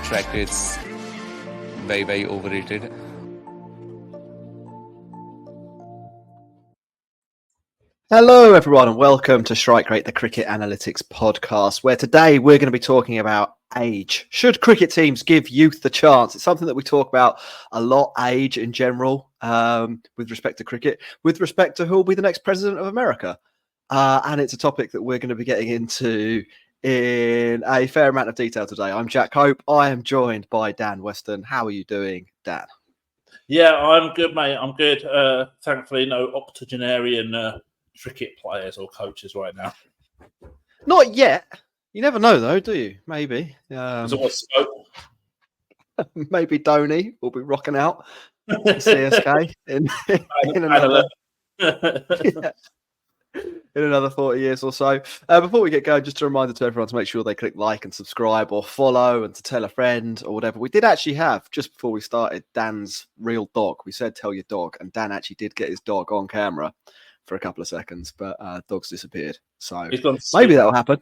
track rate's very, very overrated. Hello, everyone, and welcome to Strike Rate, the Cricket Analytics podcast, where today we're going to be talking about age. Should cricket teams give youth the chance? It's something that we talk about a lot, age in general, with respect to cricket, with respect to who will be the next president of America. And it's a topic that we're going to be getting into in a fair amount of detail today. I'm Jack Hope. I am joined by Dan Weston. How are you doing, Dan? Yeah, I'm good, mate. I'm good. Thankfully, no octogenarian cricket players or coaches right now. Not yet. You never know, though, do you? Maybe. Maybe Dhoni will be rocking out CSK in another 40 years or so. Before we get going, just a reminder to everyone to make sure they click like and subscribe or follow and to tell a friend or whatever. We did actually have, just before we started, Dan's real dog. We said, tell your dog. And Dan actually did get his dog on camera for a couple of seconds, but dog's disappeared. So maybe that'll happen.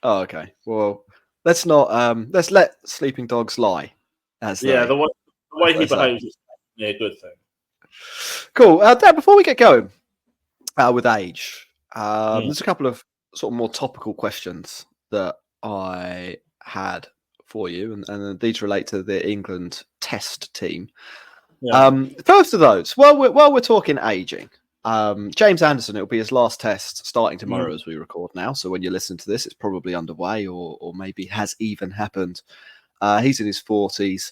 Oh, okay. Well, let's let sleeping dogs lie. The way he behaves is a good thing. Cool. Dan, before we get going with age, there's a couple of sort of more topical questions that I had for you, and these relate to the England Test team. Yeah. First of those, while we're talking aging, James Anderson, it'll be his last test starting tomorrow as we record now. So when you listen to this, it's probably underway or maybe has even happened. He's in his 40s.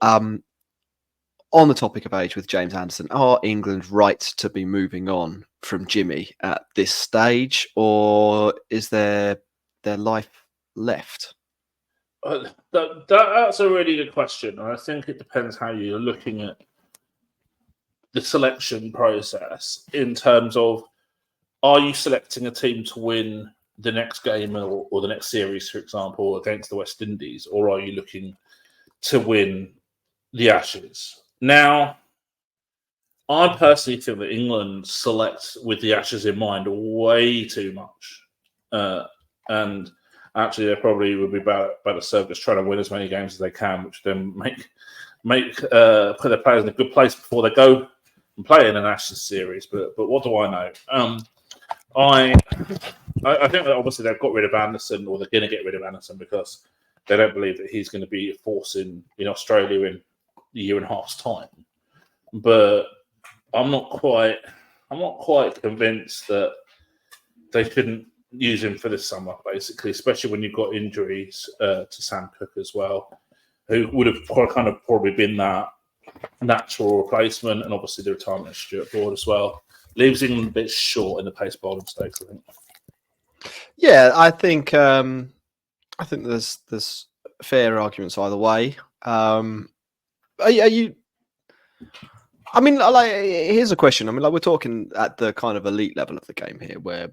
On the topic of age with James Anderson, are England right to be moving on from Jimmy at this stage, or is there life left? That's a really good question. I think it depends how you're looking at the selection process in terms of, are you selecting a team to win the next game or the next series, for example, against the West Indies, or are you looking to win the Ashes? Now, I personally think that England select with the Ashes in mind way too much. And actually, they probably would be better served just trying to win as many games as they can, which then put their players in a good place before they go and play in an Ashes series. But what do I know? I think that obviously they've got rid of Anderson, or they're going to get rid of Anderson because they don't believe that he's going to be a force in Australia in a year and a half's time. But I'm not quite convinced that they shouldn't use him for this summer, basically, especially when you've got injuries to Sam Cook as well, who would have kind of probably been that natural replacement, and obviously the retirement of Stuart Broad as well. Leaves England a bit short in the pace bowling stakes, I think. Yeah, I think there's fair arguments either way. Are you? I mean, here's a question. I mean, we're talking at the kind of elite level of the game here, where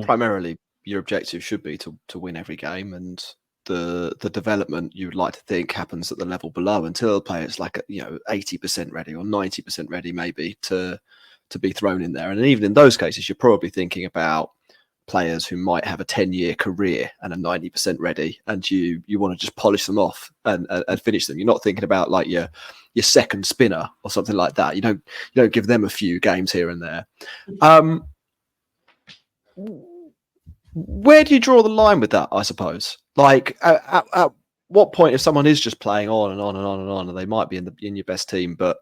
primarily your objective should be to win every game, and the development you would like to think happens at the level below until the player's 80% ready or 90% ready, maybe to be thrown in there. And even in those cases, you're probably thinking about players who might have a 10-year career and are 90% ready, and you want to just polish them off and finish them. You're not thinking about your second spinner or something like that. You don't give them a few games here and there. Where do you draw the line with that, I suppose? At what point, if someone is just playing on and on and on and on, and they might be in your best team, but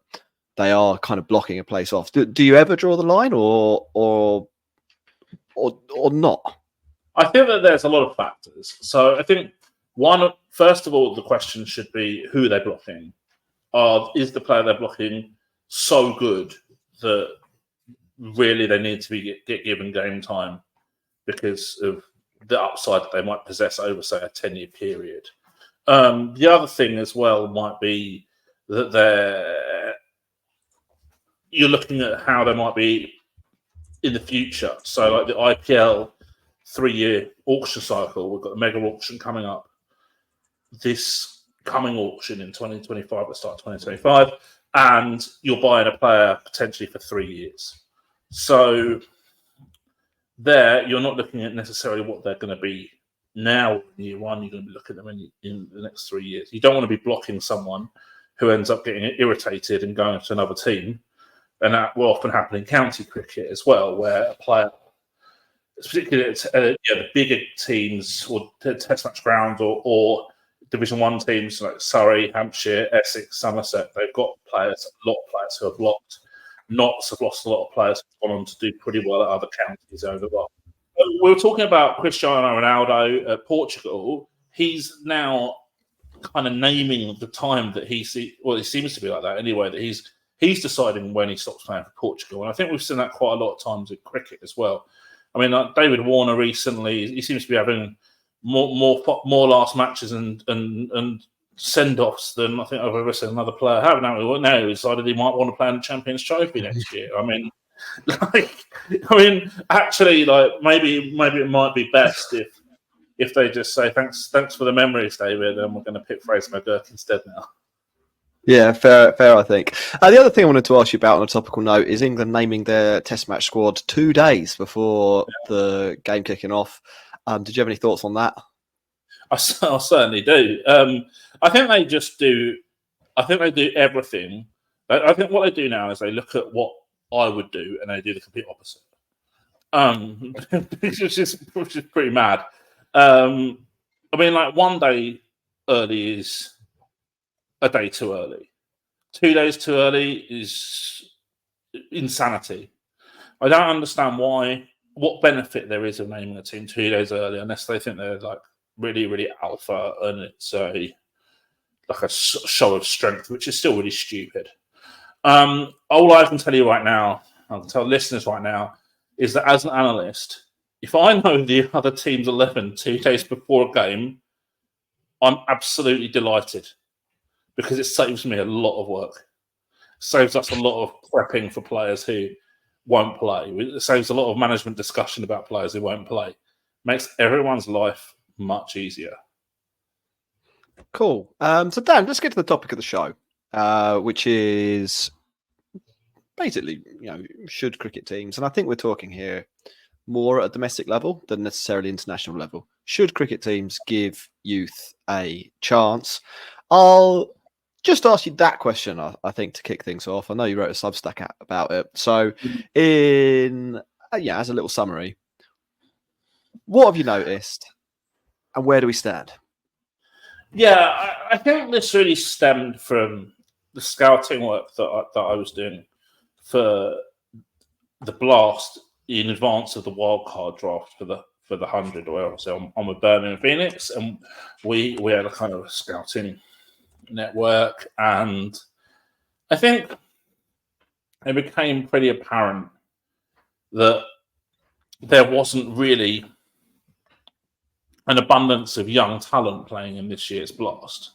they are kind of blocking a place off, do you ever draw the line or not? I think that there's a lot of factors. So I think first of all, the question should be who they're blocking. Is the player they're blocking so good that really they need to get given game time because of the upside that they might possess over, say, a 10-year period? The other thing as well might be that you're looking at how they might be in the future. So like the IPL 3-year auction cycle, we've got a mega auction coming up this coming auction in 2025, the start of 2025, and you're buying a player potentially for 3 years. So there, you're not looking at necessarily what they're going to be now in year one, you're going to be looking at them in the next 3 years. You don't want to be blocking someone who ends up getting irritated and going to another team. And that will often happen in county cricket as well, where a player, particularly at the bigger teams or test match ground or Division 1 teams like Surrey, Hampshire, Essex, Somerset, they've got a lot of players who have blocked. Notts have lost a lot of players who've gone on to do pretty well at other counties overall. We were talking about Cristiano Ronaldo at Portugal. He's now kind of naming the time that he seems to be like that anyway, that he's deciding when he stops playing for Portugal. And I think we've seen that quite a lot of times in cricket as well. I mean, like David Warner recently, he seems to be having more last matches and send-offs than I think I've ever seen another player have. Now he decided he might want to play in the Champions Trophy next year. I mean, actually, maybe it might be best if they just say thanks for the memories, David, and we're going to pick Fraser McGurk instead now. Yeah, fair. I think. The other thing I wanted to ask you about on a topical note is England naming their Test match squad 2 days before the game kicking off. Did you have any thoughts on that? I certainly do. I think they just do. I think they do everything. I think what they do now is they look at what I would do and they do the complete opposite. Which is pretty mad. I mean, like 1 day early is a day too early. 2 days too early is insanity. I don't understand what benefit there is of naming a team 2 days early unless they think they're like really, really alpha and it's a show of strength, which is still really stupid. All I can tell you right now, I can tell listeners right now, is that as an analyst, if I know the other team's 11 2 days before a game, I'm absolutely delighted because it saves me a lot of work. It saves us a lot of prepping for players who won't play. It saves a lot of management discussion about players who won't play. Makes everyone's life much easier. Cool. So Dan, let's get to the topic of the show, which is basically, should cricket teams, and I think we're talking here more at a domestic level than necessarily international level. Should cricket teams give youth a chance? I'll just ask you that question, I think, to kick things off. I know you wrote a Substack about it. So as a little summary, what have you noticed and where do we stand? Yeah, I think this really stemmed from the scouting work that I was doing for the Blast in advance of the wildcard draft for the 100. So I'm with Birmingham Phoenix, and we had a kind of a scouting network, and I think it became pretty apparent that there wasn't really an abundance of young talent playing in this year's Blast.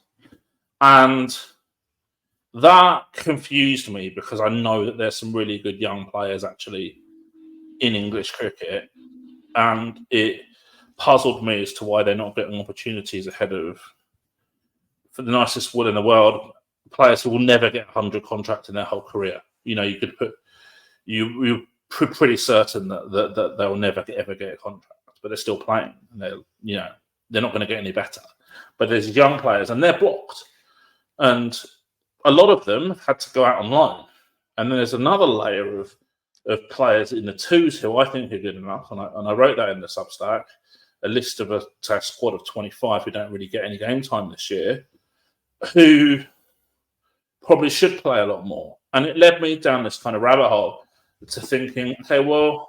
And that confused me because I know that there's some really good young players actually in English cricket. And it puzzled me as to why they're not getting opportunities ahead of, for the nicest will in the world, players who will never get a 100 contract in their whole career. You could put, you're pretty certain that they'll never ever get a contract. But they're still playing. And they're not going to get any better. But there's young players, and they're blocked. And a lot of them have had to go out on loan. And then there's another layer of players in the twos who I think are good enough. And I wrote that in the Substack, a list of a squad of 25 who don't really get any game time this year, who probably should play a lot more. And it led me down this kind of rabbit hole to thinking, okay, well,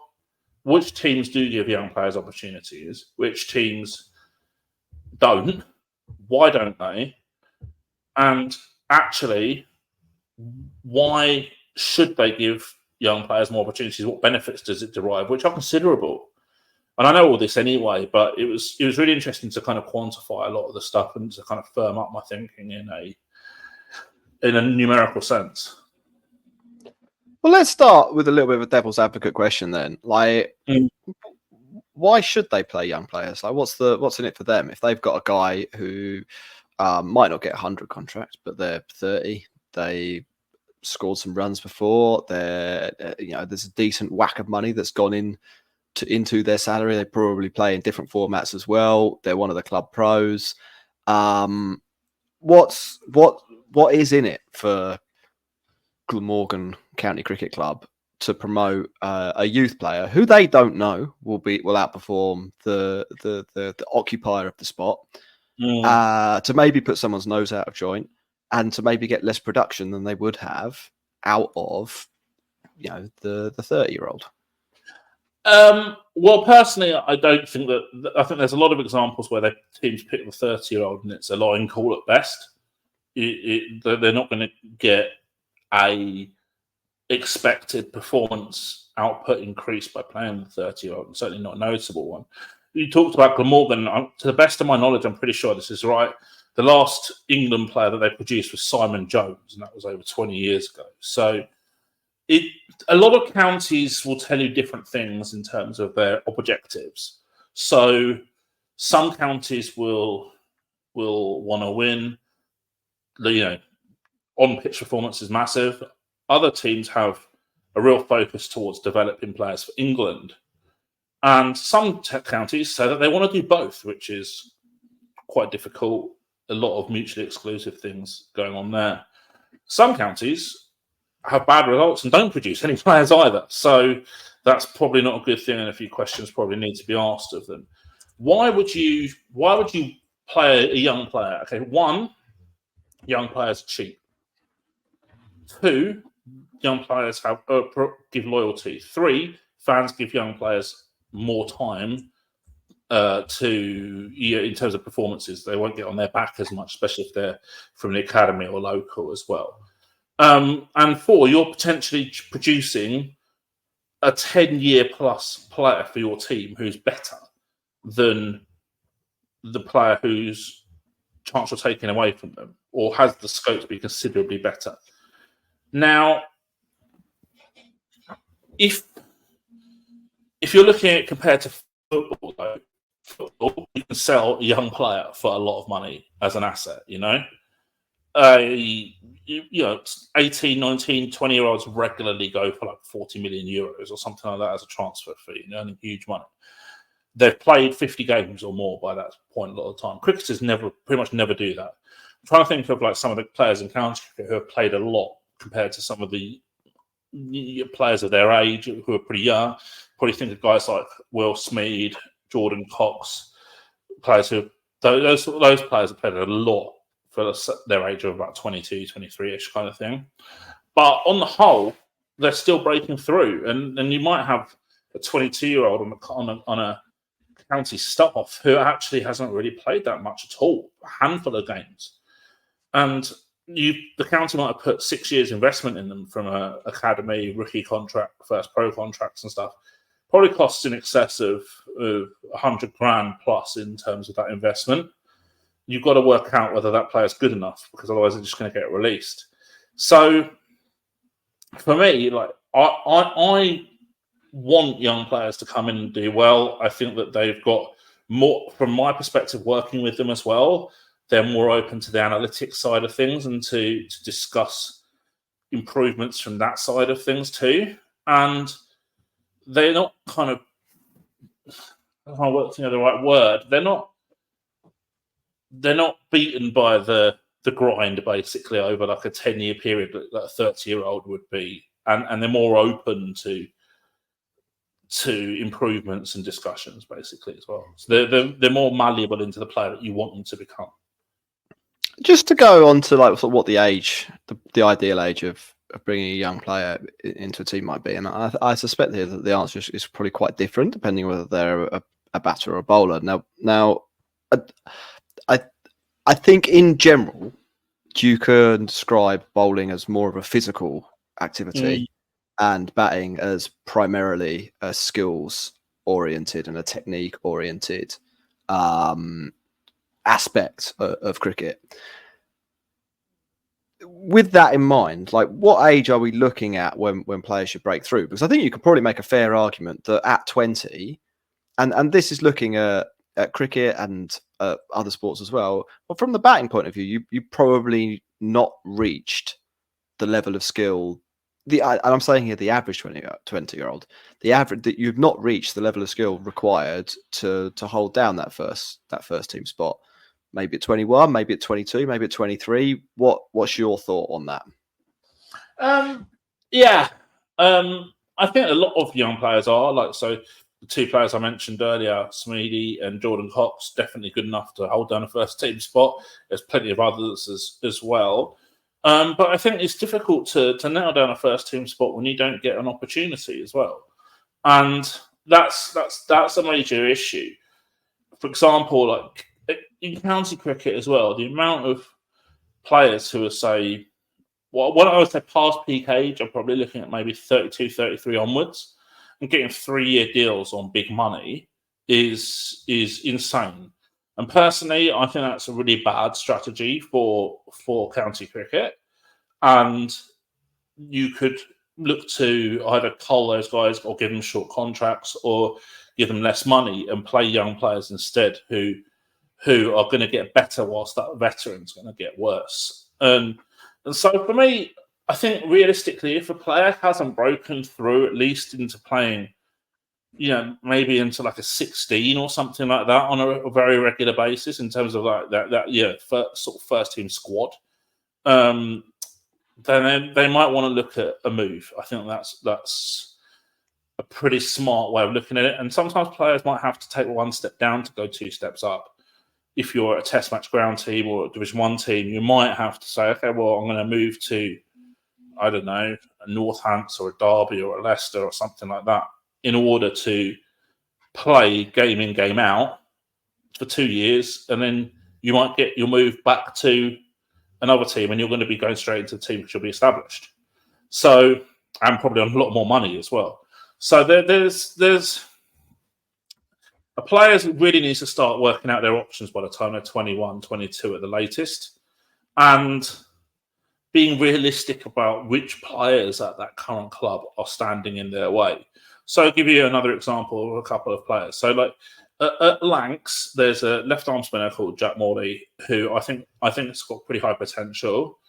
which teams do give young players opportunities? Which teams don't? Why don't they? And actually, why should they give young players more opportunities? What benefits does it derive? Which are considerable. And I know all this anyway, but it was really interesting to kind of quantify a lot of the stuff and to kind of firm up my thinking in a numerical sense. Well, let's start with a little bit of a devil's advocate question then. Why should they play young players? Like, what's in it for them? If they've got a guy who might not get a 100 contract, but they're 30, they scored some runs before, there's a decent whack of money that's gone in into their salary. They probably play in different formats as well. They're one of the club pros. What is in it for Glamorgan County Cricket Club to promote a youth player who they don't know will outperform the occupier of the spot, to maybe put someone's nose out of joint and to maybe get less production than they would have out of the 30-year-old? Well, personally, I don't think that. I think there's a lot of examples where the teams pick the 30-year-old and it's a line call at best. They're not going to get a expected performance output increase by playing the 30-year-old, and certainly not a noticeable one. You talked about Glamorgan. To the best of my knowledge, I'm pretty sure this is right. The last England player that they produced was Simon Jones, and that was over 20 years ago. So a lot of counties will tell you different things in terms of their objectives. So some counties will want to win. On-pitch performance is massive. Other teams have a real focus towards developing players for England. And some counties say that they want to do both, which is quite difficult. A lot of mutually exclusive things going on there. Some counties have bad results and don't produce any players either. So that's probably not a good thing, and a few questions probably need to be asked of them. Why would you play a young player? Okay, one, young players are cheap. Two, young players give loyalty. Three, fans give young players more time in terms of performances. They won't get on their back as much, especially if they're from the academy or local as well. And four, you're potentially producing a 10-year plus player for your team who's better than the player whose chance you're taking away from them, or has the scope to be considerably better. Now, if you're looking at it compared to football, you can sell a young player for a lot of money as an asset, 18, 19, 20-year-olds regularly go for like 40 million euros or something like that as a transfer fee, earning huge money. They've played 50 games or more by that point a lot of the time. Cricketers pretty much never do that. I'm trying to think of like some of the players in county cricket who have played a lot compared to some of the players of their age who are pretty young. Probably think of guys like Will Smead, Jordan Cox, players who those players have played a lot for their age of about 22, 23-ish kind of thing. But on the whole, they're still breaking through. And you might have a 22-year-old on a county staff who actually hasn't really played that much at all, a handful of games. And the county might have put 6 years investment in them from an academy, rookie contract, first pro contracts and stuff. Probably costs in excess of 100 grand plus in terms of that investment. You've got to work out whether that player is good enough, because otherwise they're just going to get released. So for me, like I want young players to come in and do well. I think that they've got more, from my perspective, working with them as well. They're more open to the analytics side of things and to discuss improvements from that side of things too. And they're not kind of, I don't know the right word. They're not beaten by the grind basically over like a 10-year period that a 30-year-old would be, and they're more open to improvements and discussions basically as well. So they're more malleable into the player that you want them to become. Just to go on to like sort of what the age, the ideal age of bringing a young player into a team might be, and I suspect here that the answer is probably quite different depending on whether they're a batter or a bowler. Now, I think in general you can describe bowling as more of a physical activity and batting as primarily a skills oriented and a technique oriented aspect of cricket. With that in mind, like what age are we looking at when players should break through? Because I think you could probably make a fair argument that at 20, and this is looking at cricket and other sports as well, but from the batting point of view, you probably not reached the level of skill and I'm saying here the average 20-year-old, the average that you've not reached the level of skill required to hold down that first team spot. Maybe at 21, maybe at 22, maybe at 23. What's your thought on that? Yeah, I think a lot of young players are the two players I mentioned earlier, Smeedy and Jordan Cox, definitely good enough to hold down a first team spot. There's plenty of others as well. But I think it's difficult to nail down a first team spot when you don't get an opportunity as well. And that's a major issue. For example, like in county cricket as well, the amount of players who are, say, when I would say past peak age, I'm probably looking at maybe 32, 33 onwards, and getting 3-year deals on big money is insane. And personally, I think that's a really bad strategy for county cricket. And you could look to either cull those guys or give them short contracts or give them less money and play young players instead who are going to get better whilst that veteran's going to get worse. And so for me, I think realistically, if a player hasn't broken through at least into playing, maybe into like a 16 or something like that on a very regular basis in terms of like that sort of first team squad, then they might want to look at a move. I think that's a pretty smart way of looking at it. And sometimes players might have to take one step down to go 2 steps up. If you're a test match ground team or a Division 1 team, you might have to say, okay, well, I'm going to move to, I don't know, a Northants or a Derby or a Leicester or something like that in order to play game in, game out for 2 years. And then you might get your move back to another team and you're going to be going straight into the team which will be established. So, and probably on a lot more money as well. So there's a player really needs to start working out their options by the time they're 21, 22 at the latest, and being realistic about which players at that current club are standing in their way. So I'll give you another example of a couple of players. So like at Lancs, there's a left arm spinner called Jack Morley, who I think has got pretty high potential,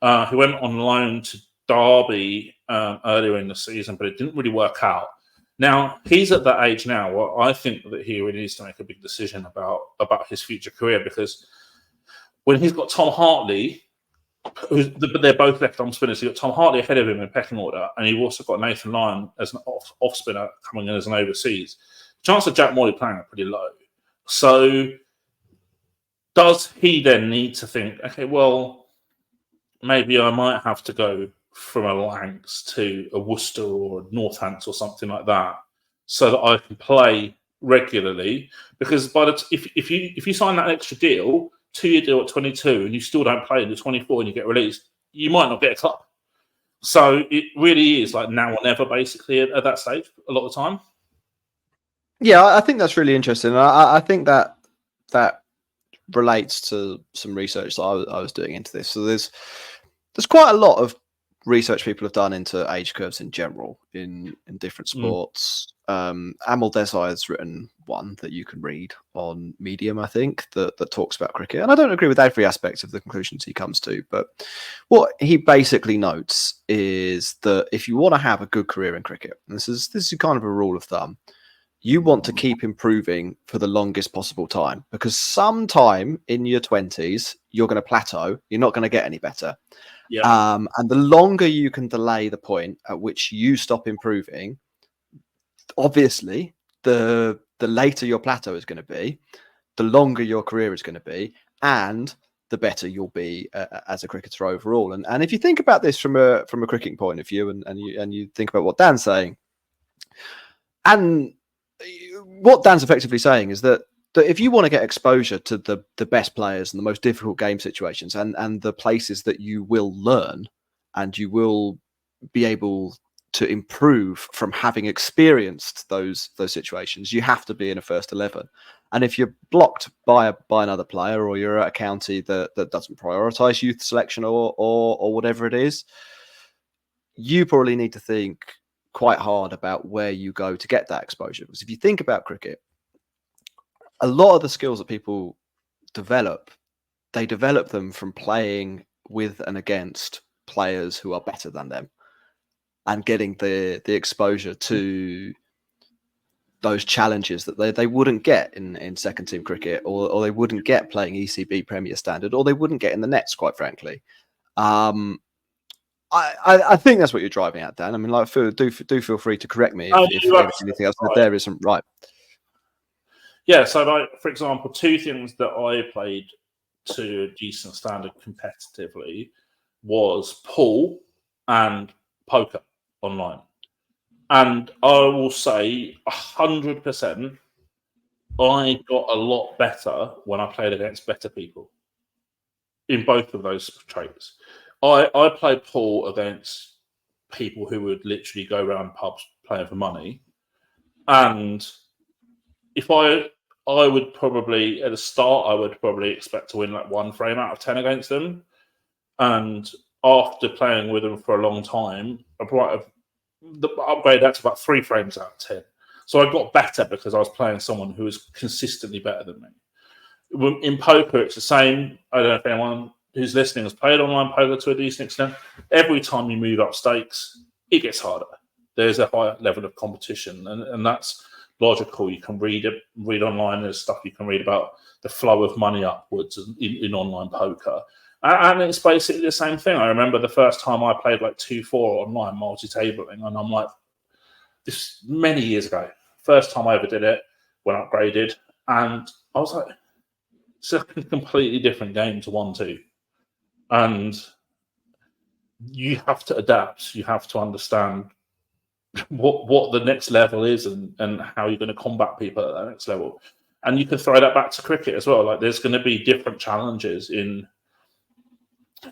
who went on loan to Derby earlier in the season, but it didn't really work out. Now, he's at that age now where I think that he really needs to make a big decision about his future career, because when he's got Tom Hartley, they're both left-arm spinners, you've got Tom Hartley ahead of him in pecking order, and you've also got Nathan Lyon as an off spinner coming in as an overseas. The chance of Jack Morley playing are pretty low. So does he then need to think, okay, well, maybe I might have to go from a Lancs to a Worcester or a Northants or something like that, so that I can play regularly? Because if you sign that extra deal, 2-year deal at 22, and you still don't play until 24 and you get released, you might not get a club. So it really is like now or never, basically, at that stage a lot of the time. Yeah, I think that's really interesting. I think that relates to some research that I was doing into this. So there's quite a lot of research people have done into age curves in general in different sports. Amal Desai has written one that you can read on Medium, I think, that talks about cricket. And I don't agree with every aspect of the conclusions he comes to, but what he basically notes is that if you want to have a good career in cricket, and this is kind of a rule of thumb, you want to keep improving for the longest possible time, because sometime in your 20s, you're going to plateau. You're not going to get any better. Yeah. And the longer you can delay the point at which you stop improving, obviously, the later your plateau is going to be, the longer your career is going to be, and the better you'll be as a cricketer overall. And if you think about this from a cricketing point of view, and you think about what Dan's saying, and what Dan's effectively saying is that if you want to get exposure to the best players and the most difficult game situations and the places that you will learn and you will be able to improve from having experienced those situations, you have to be in a first 11. And if you're blocked by another player, or you're at a county that doesn't prioritize youth selection or whatever it is, you probably need to think quite hard about where you go to get that exposure. Because if you think about cricket, a lot of the skills that people develop, they develop them from playing with and against players who are better than them. and getting the exposure to those challenges that they wouldn't get in second team cricket, or they wouldn't get playing ECB Premier Standard, or they wouldn't get in the nets, quite frankly. I think that's what you're driving at, Dan. I mean, like, do feel free to correct me if anything else there isn't right. Yeah, so like, for example, two things that I played to a decent standard competitively was pool and poker online. And I will say 100%, I got a lot better when I played against better people in both of those traits. I played pool against people who would literally go around pubs playing for money. And if I would probably, at the start, I would probably expect to win like 1 frame out of 10 against them. And after playing with them for a long time, I upgraded that to about 3 frames out of 10. So I got better because I was playing someone who was consistently better than me. In poker, it's the same. I don't know if anyone who's listening has played online poker to a decent extent. Every time you move up stakes, it gets harder. There's a higher level of competition, and that's logical. You can read online. There's stuff you can read about the flow of money upwards in online poker. And it's basically the same thing. I remember the first time I played like 2-4 online multi-tabling, and I'm like, this many years ago. First time I ever did it, when upgraded, and I was like, it's a completely different game to 1-2. And you have to adapt. You have to understand what the next level is and how you're going to combat people at that next level. And you can throw that back to cricket as well. Like, there's going to be different challenges in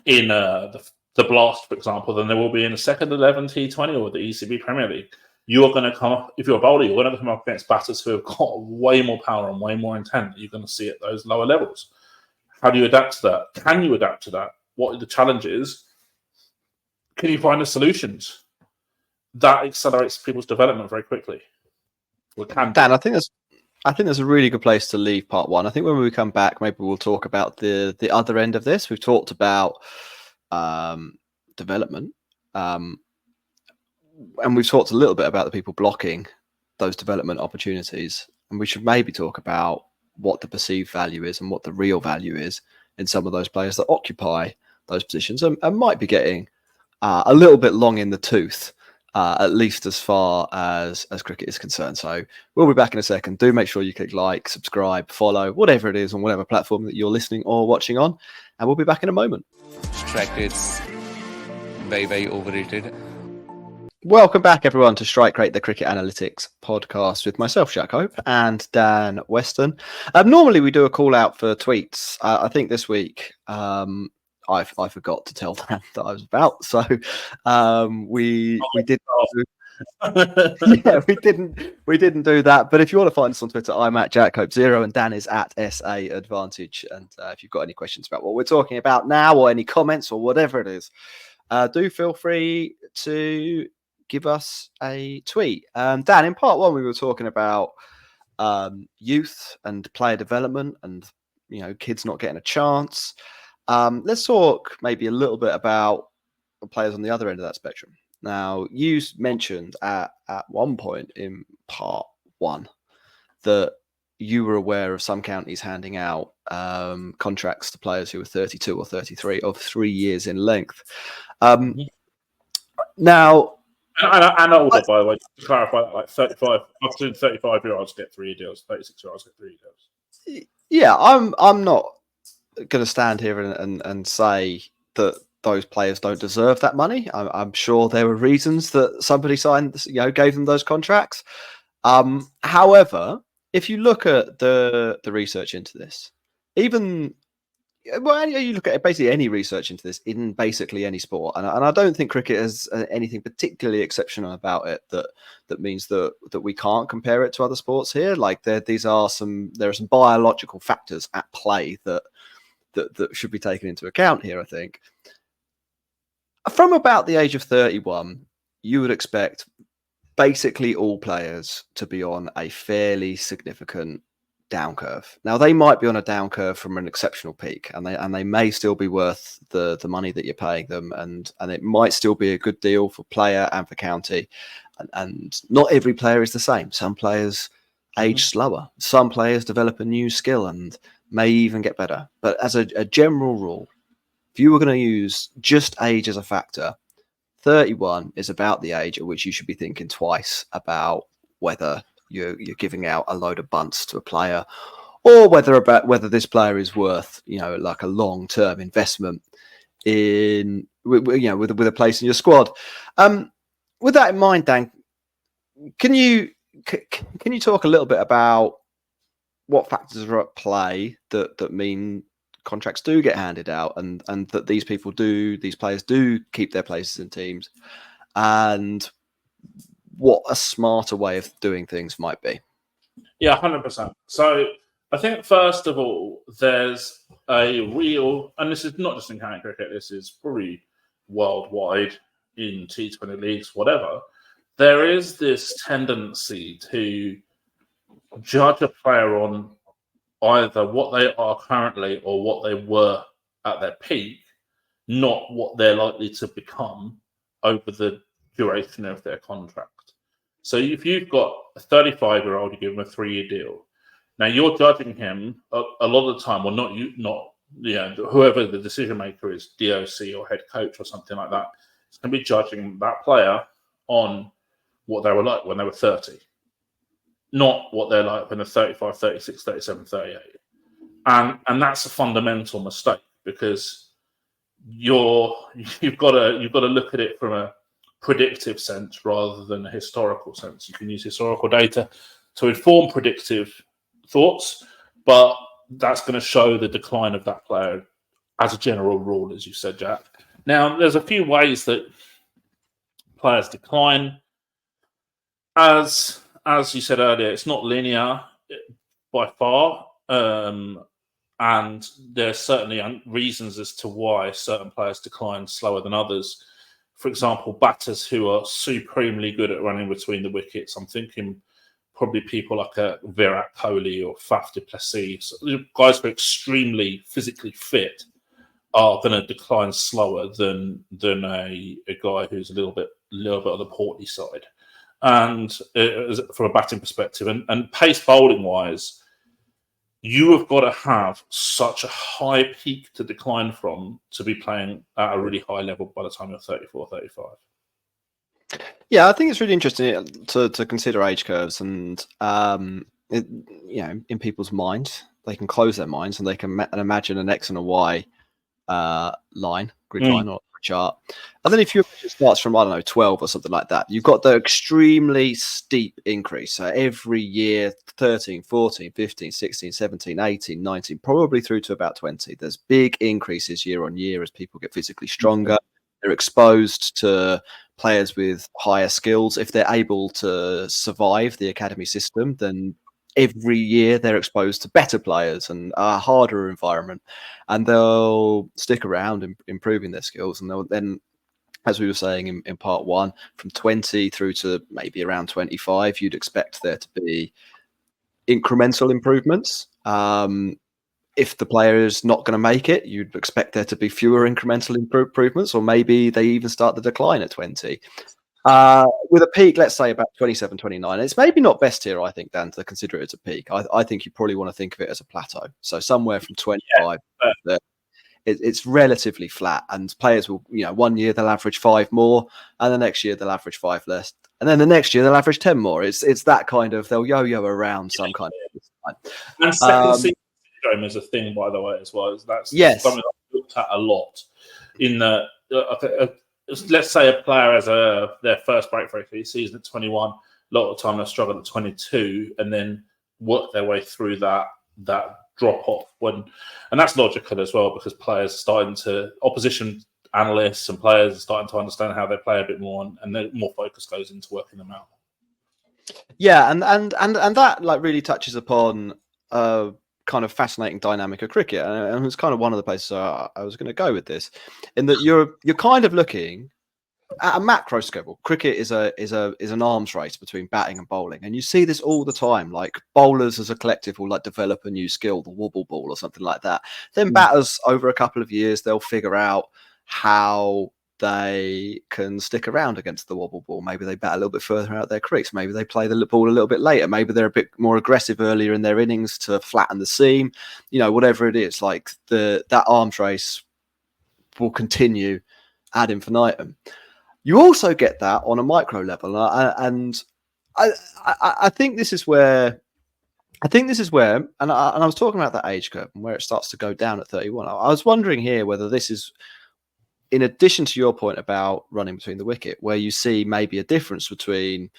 the Blast, for example, than there will be in the second 11 T20 or the ECB Premier League. You're going to come up, if you're a bowler, you're going to come up against batters who have got way more power and way more intent that you're going to see at those lower levels. How do you adapt to that? Can you adapt to that? What are the challenges? Can you find the solutions? That accelerates people's development very quickly. Dan, I think that's a really good place to leave part one. I think when we come back, maybe we'll talk about the other end of this. We've talked about development, and we've talked a little bit about the people blocking those development opportunities. And we should maybe talk about what the perceived value is and what the real value is in some of those players that occupy those positions and might be getting a little bit long in the tooth. At least as far as cricket is concerned. So we'll be back in a second. Do make sure you click like, subscribe, follow, whatever it is on whatever platform that you're listening or watching on. And we'll be back in a moment. Strike rate's very, very overrated. Welcome back, everyone, to Strike Rate, the Cricket Analytics podcast with myself, Jack Hope, and Dan Weston. Normally, we do a call out for tweets. I think this week I forgot to tell Dan that I was about, so we did. Yeah, we didn't do that. But if you want to find us on Twitter, I'm at JackHope0 and Dan is at SA Advantage. And if you've got any questions about what we're talking about now, or any comments, or whatever it is, do feel free to give us a tweet. Dan, in part one, we were talking about youth and player development, and kids not getting a chance. Let's talk maybe a little bit about the players on the other end of that spectrum. Now, you mentioned at one point in part one that you were aware of some counties handing out contracts to players who were 32 or 33 of 3 years in length. Now, and older, by the way, to clarify that, like 35, I've seen 35-year-olds get 3 deals, 36-year-olds get 3 deals. Yeah, I'm not going to stand here and say that those players don't deserve that money. I'm sure there were reasons that somebody signed, gave them those contracts. However, if you look at the research into this, you look at basically any research into this in basically any sport, and I don't think cricket has anything particularly exceptional about it that means that we can't compare it to other sports here. Like there are some biological factors at play that should be taken into account here, I think. From about the age of 31, you would expect basically all players to be on a fairly significant down curve. Now they might be on a down curve from an exceptional peak, and they may still be worth the money that you're paying them, and it might still be a good deal for player and for county. And not every player is the same. Some players age slower. Some players develop a new skill and may even get better. But as a general rule, if you were going to use just age as a factor, 31 is about the age at which you should be thinking twice about whether you're giving out a load of bunts to a player, or whether this player is worth, like a long-term investment in, with a place in your squad. With that in mind, Dan, can you talk a little bit about what factors are at play that mean contracts do get handed out, and that these players do keep their places in teams, and what a smarter way of doing things might be? Yeah, 100%. So I think first of all, there's a real, and this is not just in county cricket, this is probably worldwide in T20 leagues, whatever. There is this tendency to judge a player on either what they are currently or what they were at their peak, not what they're likely to become over the duration of their contract. So if you've got a 35-year-old, you give him a 3-year deal. Now you're judging him a lot of the time, or whoever the decision maker is, DOC or head coach or something like that, is going to be judging that player on what they were like when they were 30, not what they're like when they're 35, 36, 37, 38. And that's a fundamental mistake, because you've got to look at it from a predictive sense rather than a historical sense. You can use historical data to inform predictive thoughts, but that's going to show the decline of that player as a general rule, as you said, Jack. Now, there's a few ways that players decline. As you said earlier, it's not linear by far, and there's certainly reasons as to why certain players decline slower than others. For example, batters who are supremely good at running between the wickets. I'm thinking probably people like Virat Kohli or Faf du Plessis. So guys who are extremely physically fit are going to decline slower than a guy who's a little bit on the porty side. And from a batting perspective, and pace bowling wise, you have got to have such a high peak to decline from to be playing at a really high level by the time you're 34, 35. Yeah, I think it's really interesting to consider age curves, and in people's minds, they can close their minds and they can imagine an X and a Y grid line or chart. And then if you starts from, 12 or something like that, you've got the extremely steep increase. So every year, 13, 14, 15, 16, 17, 18, 19, probably through to about 20. There's big increases year on year as people get physically stronger. They're exposed to players with higher skills. If they're able to survive the academy system, then every year they're exposed to better players and a harder environment, and they'll stick around improving their skills. And they'll then, as we were saying in part one, from 20 through to maybe around 25, you'd expect there to be incremental improvements. If the player is not going to make it, you'd expect there to be fewer incremental improvements, or maybe they even start the decline at 20. With a peak, let's say about 27, 29. It's maybe not best here, I think, Dan, to consider it as a peak. I think you probably want to think of it as a plateau. So somewhere from 25, it's relatively flat, and players will, 1 year they'll average 5 more, and the next year they'll average 5 less, and then the next year they'll average 10 more. It's that kind of, they'll yo-yo around some kind of. And second season syndrome is a thing, by the way, as well. That's something I've looked at a lot. In the let's say a player has their first breakthrough season at 21. A lot of the time they struggle at 22, and then work their way through that drop off. And that's logical as well, because opposition analysts and players are starting to understand how they play a bit more, and then more focus goes into working them out. Yeah, and that really touches upon kind of fascinating dynamic of cricket, and it's kind of one of the places I was going to go with this, in that you're kind of looking at a macro scale, cricket is an arms race between batting and bowling, and you see this all the time. Like bowlers as a collective will like develop a new skill, the wobble ball or something like that. Then batters over a couple of years they'll figure out how they can stick around against the wobble ball. Maybe they bat a little bit further out their crease. Maybe they play the ball a little bit later. Maybe they're a bit more aggressive earlier in their innings to flatten the seam. You know, whatever it is, like that arms race will continue ad infinitum. You also get that on a micro level, and I think this is where. And I was talking about that age curve and where it starts to go down at 31. I was wondering here whether this is, in addition to your point about running between the wicket, where you see maybe a difference between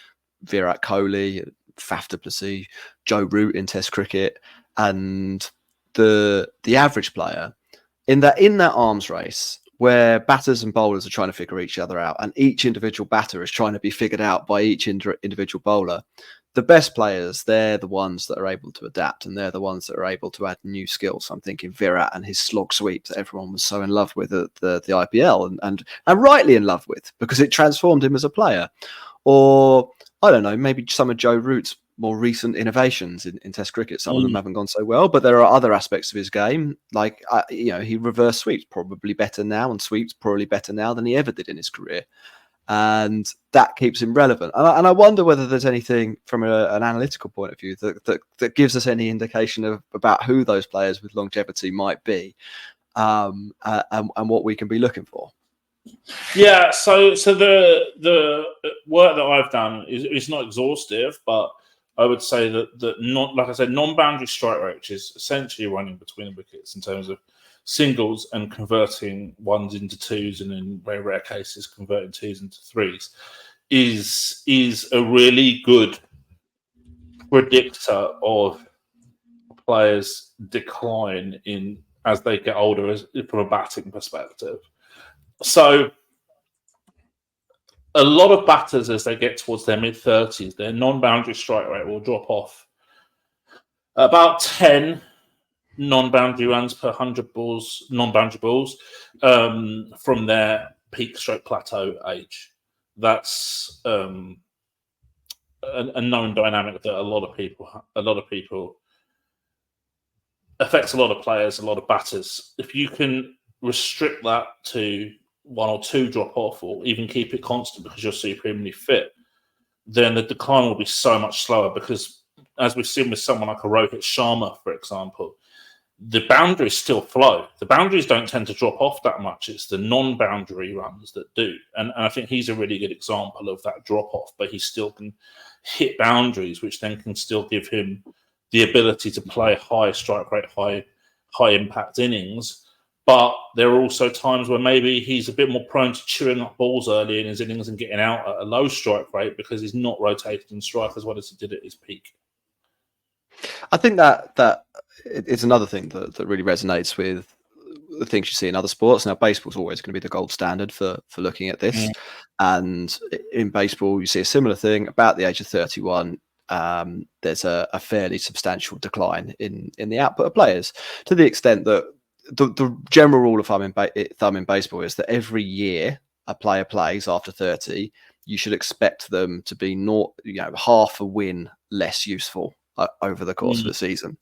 Virat Kohli, Faf du Plessis, Joe Root in Test cricket, and the average player in that arms race where batters and bowlers are trying to figure each other out, and each individual batter is trying to be figured out by each individual bowler. The best players, they're the ones that are able to adapt, and they're the ones that are able to add new skills. I'm thinking Virat and his slog sweep that everyone was so in love with at the IPL, and rightly in love with, because it transformed him as a player. Or, I don't know, maybe some of Joe Root's more recent innovations in Test cricket. Some of them haven't gone so well, but there are other aspects of his game, like he reverse sweeps probably better now, and sweeps probably better now than he ever did in his career, and that keeps him relevant. And I wonder whether there's anything from an analytical point of view that gives us any indication about who those players with longevity might be, and what we can be looking for. Yeah, so the work that I've done is not exhaustive, but I would say that non-boundary strike rate, which is essentially running between the wickets in terms of singles and converting ones into twos, and in very rare cases converting twos into threes, is a really good predictor of players' decline as they get older, from a batting perspective. So a lot of batters, as they get towards their mid-30s, their non-boundary strike rate will drop off about 10 non-boundary runs per 100 balls, non-boundary balls, from their peak stroke plateau age. That's a known dynamic that a lot of people affects a lot of players, a lot of batters. If you can restrict that to one or two drop off, or even keep it constant because you're supremely fit, then the decline will be so much slower, because as we've seen with someone like a Rohit Sharma, for example, the boundaries still flow. The boundaries don't tend to drop off that much. It's the non-boundary runs that do. And I think he's a really good example of that drop off, but he still can hit boundaries, which then can still give him the ability to play high strike rate, high impact innings. But there are also times where maybe he's a bit more prone to chewing up balls early in his innings and getting out at a low strike rate, because he's not rotated in strike as well as he did at his peak. I think that it's another thing that really resonates with the things you see in other sports. Now, baseball's always going to be the gold standard for looking at this. And in baseball, you see a similar thing. About the age of 31, there's a fairly substantial decline in the output of players, to the extent that the general rule of thumb in baseball is that every year a player plays after 30, you should expect them to be half a win less useful over the course of the season.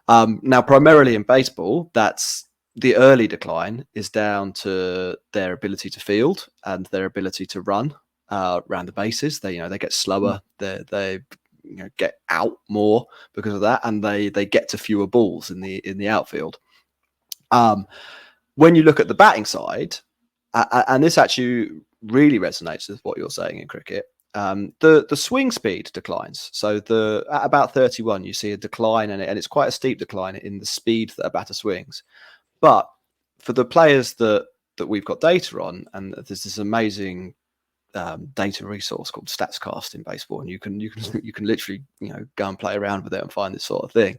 Now, primarily in baseball, that's the early decline is down to their ability to field and their ability to run around the bases. They get slower. They get out more because of that, and they get to fewer balls in the outfield. When you look at the batting side, and this actually really resonates with what you're saying in cricket, the swing speed declines. So at about 31, you see a decline, and it's quite a steep decline in the speed that a batter swings. But for the players that we've got data on, and there's this amazing data resource called StatsCast in baseball, and you can literally go and play around with it and find this sort of thing.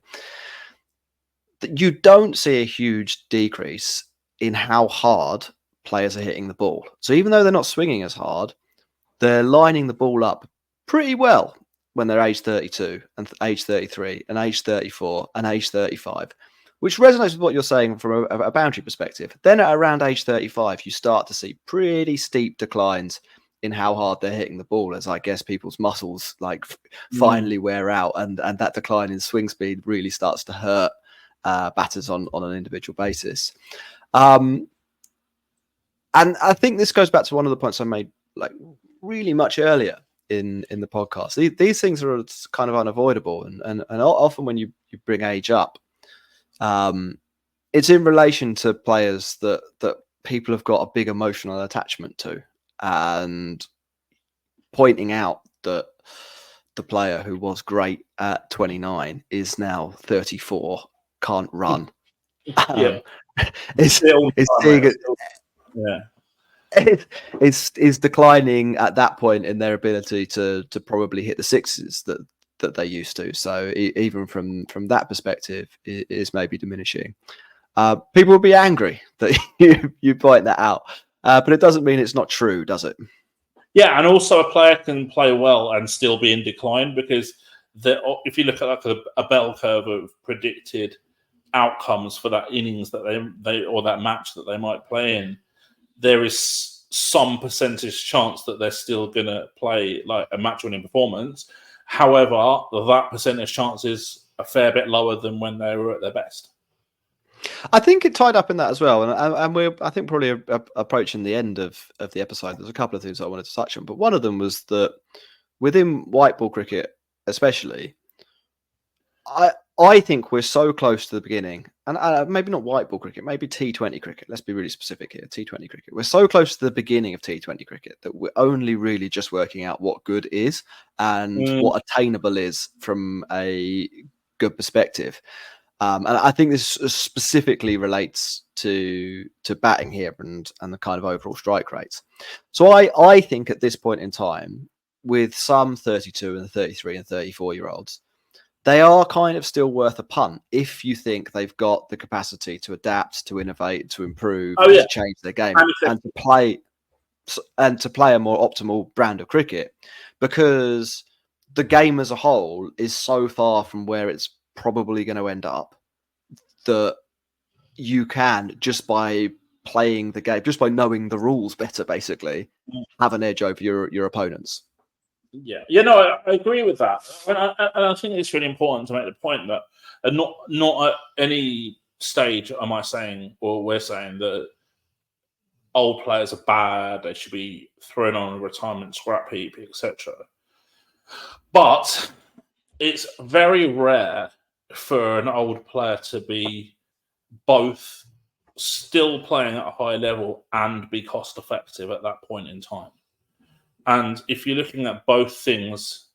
You don't see a huge decrease in how hard players are hitting the ball. So even though they're not swinging as hard, they're lining the ball up pretty well when they're age 32 and age 33 and age 34 and age 35, which resonates with what you're saying from a boundary perspective. Then at around age 35, you start to see pretty steep declines in how hard they're hitting the ball, as I guess people's muscles finally wear out, and that decline in swing speed really starts to hurt batters on an individual basis. And I think this goes back to one of the points I made really much earlier in the podcast. These things are kind of unavoidable, and often when you bring age up, it's in relation to players that people have got a big emotional attachment to, and pointing out that the player who was great at 29 is now 34, can't run. It's declining at that point in their ability to probably hit the sixes that they used to. So even from that perspective, it is maybe diminishing. People will be angry that you point that out, but it doesn't mean it's not true, does it? Yeah, and also a player can play well and still be in decline, because if you look at a bell curve of predicted outcomes for that innings that they or that match that they might play in, there is some percentage chance that they're still going to play like a match-winning performance. However, that percentage chance is a fair bit lower than when they were at their best. I think it tied up in that as well, and we're probably approaching the end of the episode. There's a couple of things I wanted to touch on, but one of them was that within white ball cricket, especially, I think we're so close to the beginning, and maybe not white ball cricket, maybe T20 cricket. Let's be really specific here. T20 cricket. We're so close to the beginning of T20 cricket that we're only really just working out what good is and what attainable is from a good perspective. And I think this specifically relates to batting here and the kind of overall strike rates. So I think at this point in time, with some 32 and 33 and 34-year-olds, they are kind of still worth a punt if you think they've got the capacity to adapt, to innovate, to improve, to change their game, and to play a more optimal brand of cricket, because the game as a whole is so far from where it's probably going to end up that you can, just by playing the game, just by knowing the rules better, basically, have an edge over your opponents. Yeah, no, I agree with that, and I think it's really important to make the point that not at any stage am I saying, or we're saying, that old players are bad, they should be thrown on a retirement scrap heap, etc. But it's very rare for an old player to be both still playing at a high level and be cost effective at that point in time. And if you're looking at both things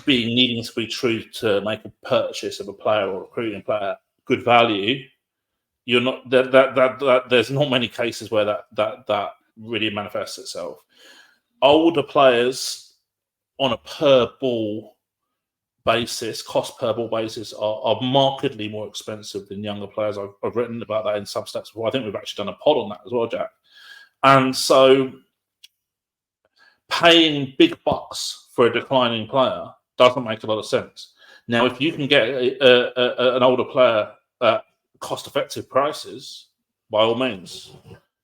needing to be true to make a purchase of a player or recruiting a player good value, you're not that there's not many cases where that really manifests itself. Older players on a per ball basis, cost per ball basis, are markedly more expensive than younger players. I've written about that in Substacks before. I think we've actually done a pod on that as well, Jack. And so paying big bucks for a declining player doesn't make a lot of sense. Now, if you can get an older player at cost-effective prices, by all means,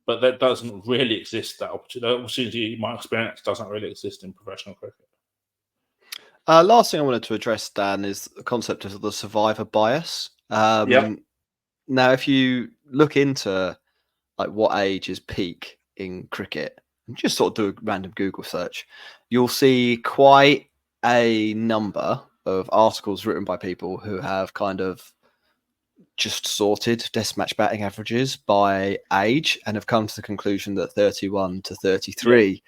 but that doesn't really exist. That opportunity, in my experience, doesn't really exist in professional cricket. Last thing I wanted to address, Dan, is the concept of the survivor bias. Now, if you look into what age is peak in cricket, and just sort of do a random Google search, you'll see quite a number of articles written by people who have kind of just sorted Test match batting averages by age and have come to the conclusion that 31 to 33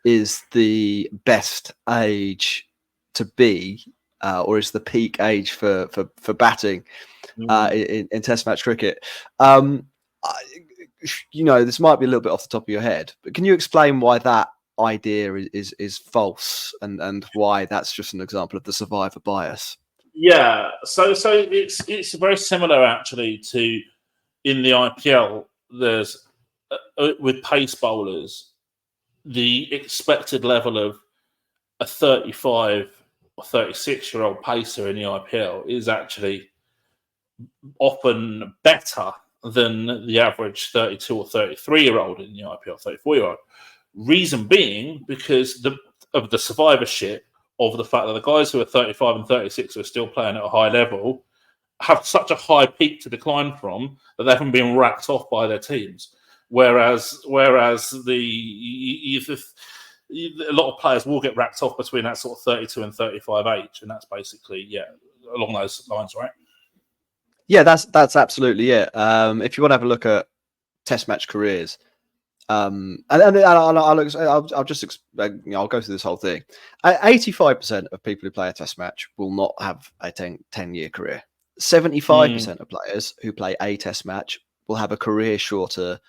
is the best age to be, or is the peak age for batting in Test match cricket. This might be a little bit off the top of your head, but can you explain why that idea is false and why that's just an example of the survivor bias? Yeah, so it's very similar actually to in the IPL. There's with pace bowlers, the expected level of a 35 or 36-year-old pacer in the IPL is actually often better than the average 32 or 33-year-old in the IPL, 34-year-old. Reason being because of the survivorship of the fact that the guys who are 35 and 36 who are still playing at a high level have such a high peak to decline from that they haven't been racked off by their teams. Whereas a lot of players will get racked off between that sort of 32 and 35 age, and that's basically along those lines, right? Yeah, that's absolutely it. If you want to have a look at Test match careers, and I'll go through this whole thing. 85% of people who play a Test match will not have a 10-year career. 75% of players who play a Test match will have a career shorter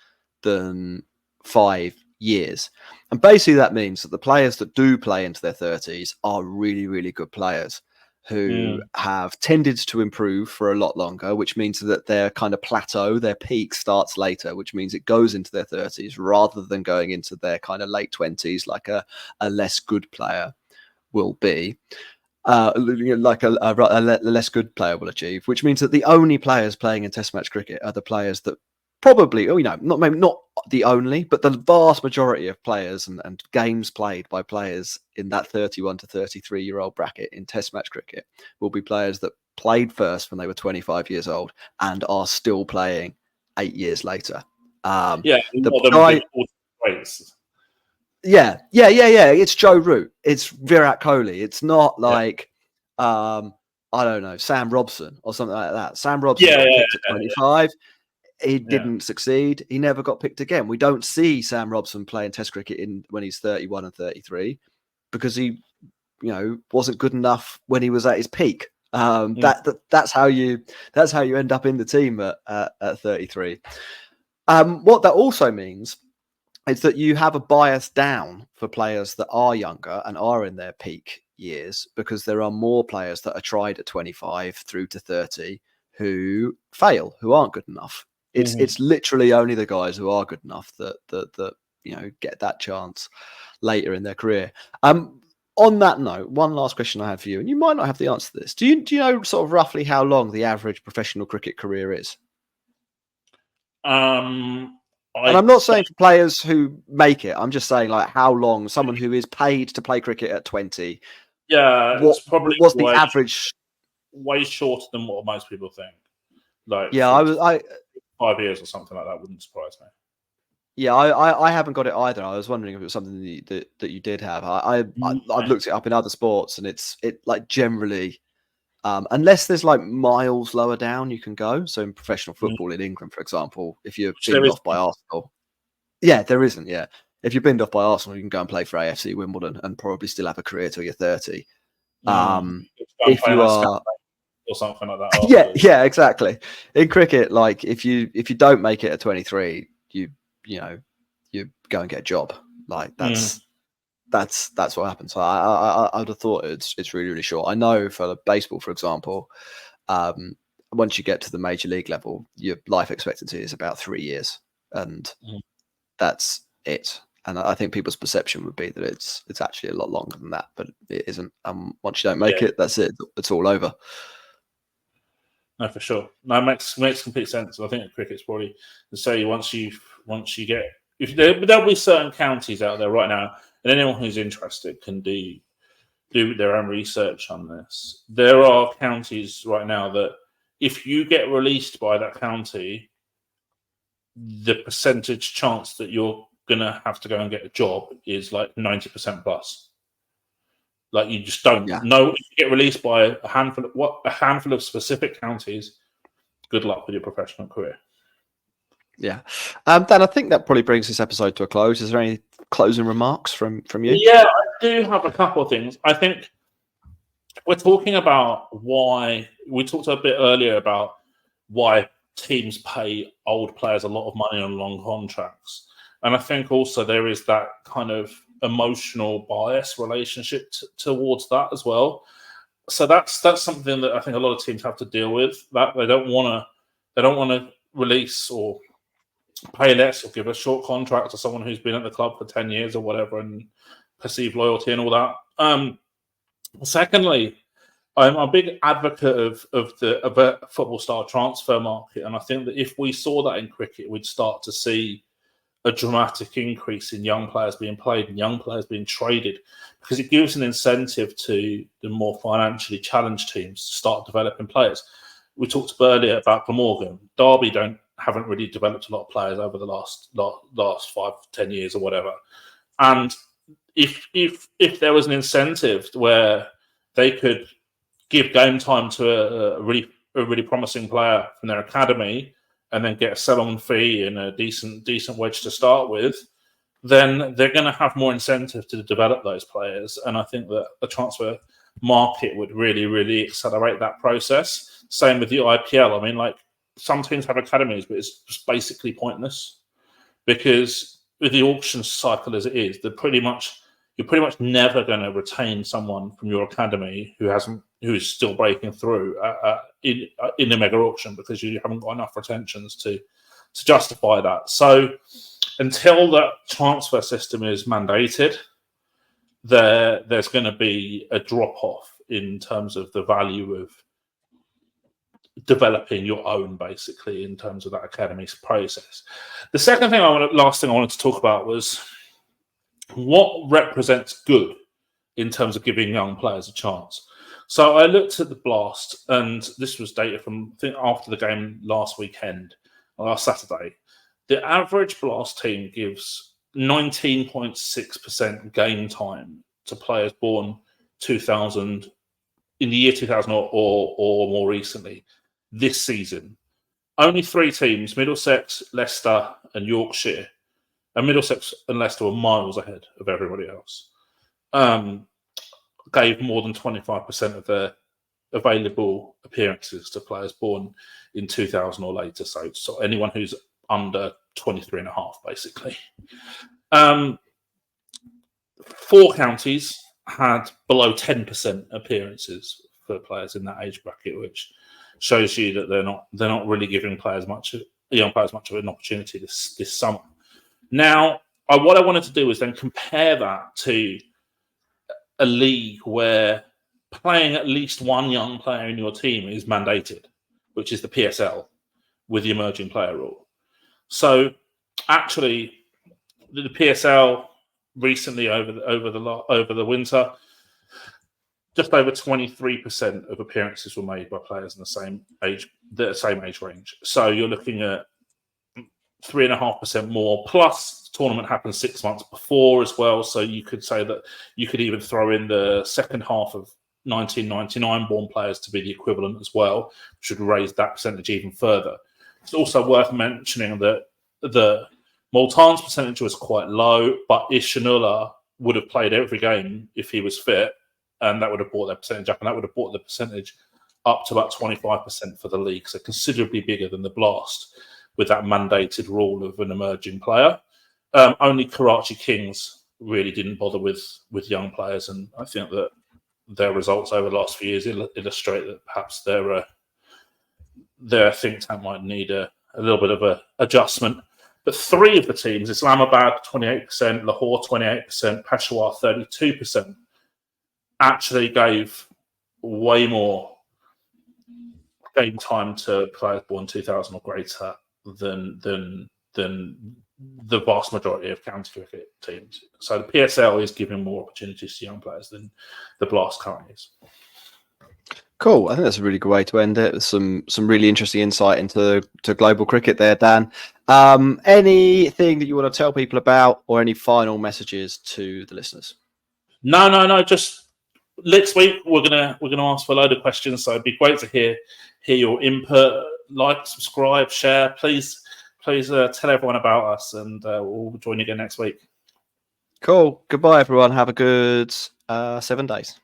than 5 years. And basically that means that the players that do play into their 30s are really, really good players who have tended to improve for a lot longer, which means that their kind of plateau, their peak starts later, which means it goes into their 30s rather than going into their kind of late 20s like a less good player will be. Like a less good player will achieve, which means that the only players playing in Test match cricket are the players that probably, not the only, but the vast majority of players and games played by players in that 31 to 33-year-old bracket in Test match cricket will be players that played first when they were 25 years old and are still playing 8 years later. Yeah. It's Joe Root. It's Virat Kohli. It's not like, I don't know, Sam Robson or something like that. Sam Robson got picked at 25. He didn't succeed. He never got picked again. We don't see Sam Robson playing Test cricket when he's 31 and 33 because he, wasn't good enough when he was at his peak. That's how you end up in the team at 33. What that also means is that you have a bias down for players that are younger and are in their peak years because there are more players that are tried at 25 through to 30 who fail, who aren't good enough. It's literally only the guys who are good enough that get that chance later in their career. On that note, one last question I have for you, and you might not have the answer to this. Do you know sort of roughly how long the average professional cricket career is? And I'm not saying for players who make it. I'm just saying like how long someone who is paid to play cricket at 20. Yeah, what's the average? Way shorter than what most people think. Like, I 5 years or something like that wouldn't surprise me. Yeah, I haven't got it either. I was wondering if it was something that you did have. I've looked it up in other sports, and it like generally, unless there's like miles lower down, you can go. So in professional football in England, for example, if you're binned off by Arsenal, there isn't. Yeah, if you're binned off by Arsenal, you can go and play for AFC Wimbledon and probably still have a career till you're 30. If you are or something like that. yeah, exactly. In cricket, like if you don't make it at 23, you go and get a job. Like that's what happens. So I'd have thought it's really, really short. I know for baseball, for example, once you get to the major league level, your life expectancy is about 3 years, and that's it. And I think people's perception would be that it's actually a lot longer than that, but it isn't. Once you don't make it, that's it. It's all over. No, for sure. No, it makes complete sense. I think cricket's probably to say once you get there'll be certain counties out there right now, and anyone who's interested can do their own research on this. There are counties right now that if you get released by that county, the percentage chance that you're gonna have to go and get a job is like 90% plus. Like you just don't know if you get released by a handful of specific counties. Good luck with your professional career. Yeah, Dan, I think that probably brings this episode to a close. Is there any closing remarks from you? Yeah, I do have a couple of things. I think we're talking about why we talked a bit earlier about why teams pay old players a lot of money on long contracts, and I think also there is that kind of emotional bias relationship towards that as well. So that's something that I think a lot of teams have to deal with. That they don't want to release or pay less or give a short contract to someone who's been at the club for 10 years or whatever and perceive loyalty and all that. Secondly, I'm a big advocate of a football style transfer market, and I think that if we saw that in cricket, we'd start to see a dramatic increase in young players being played and young players being traded, because it gives an incentive to the more financially challenged teams to start developing players. We talked earlier about Glamorgan. Derby haven't really developed a lot of players over the last 5-10 years or whatever. And if there was an incentive where they could give game time to a really promising player from their academy, and then get a sell-on fee and a decent wedge to start with, then they're going to have more incentive to develop those players. And I think that the transfer market would really, really accelerate that process. Same with the IPL. I mean, like, some teams have academies, but it's just basically pointless, because with the auction cycle as it is, you're pretty much never going to retain someone from your academy who is still breaking through in the mega auction, because you haven't got enough retentions to justify that. So until that transfer system is mandated, there's going to be a drop off in terms of the value of developing your own, basically, in terms of that academy process. The second thing last thing I wanted to talk about was what represents good in terms of giving young players a chance. So I looked at the Blast, and this was data from, I think, after the game last Saturday. The average Blast team gives 19.6% game time to players born 2000, in the year 2000 or more recently, this season. Only 3 teams, Middlesex, Leicester and Yorkshire, and Middlesex and Leicester were miles ahead of everybody else, gave more than 25% of their available appearances to players born in 2000 or later. So anyone who's under 23 and a half, basically. 4 counties had below 10% appearances for players in that age bracket, which shows you that they're not really giving young players much of an opportunity this summer. Now, what I wanted to do is then compare that to a league where playing at least one young player in your team is mandated, which is the PSL with the emerging player rule. So actually, the PSL recently over the winter, just over 23% of appearances were made by players in the same age range. So you're looking at 3.5% more, plus the tournament happened 6 months before as well. So you could say that you could even throw in the second half of 1999 born players to be the equivalent as well, which would raise that percentage even further. It's also worth mentioning that the Multan's percentage was quite low, but Ishanullah would have played every game if he was fit, and that would have brought their percentage up, and that would have brought the percentage up to about 25% for the league, so considerably bigger than the Blast, with that mandated rule of an emerging player. Only Karachi Kings really didn't bother with young players, and I think that their results over the last few years illustrate that perhaps their think tank might need a little bit of an adjustment. But 3 of the teams, Islamabad 28%, Lahore 28%, Peshawar 32%, actually gave way more game time to players born 2000 or greater than the vast majority of county cricket teams. So the PSL is giving more opportunities to young players than the Blast currently is. Cool. I think that's a really good way to end it. Some really interesting insight into global cricket there, Dan. Anything that you want to tell people about, or any final messages to the listeners? No. Just next week we're gonna ask for a load of questions. So it'd be great to hear your input. Like, subscribe, share. Please tell everyone about us, and we'll join you again next week. Cool. Goodbye, everyone. Have a good 7 days.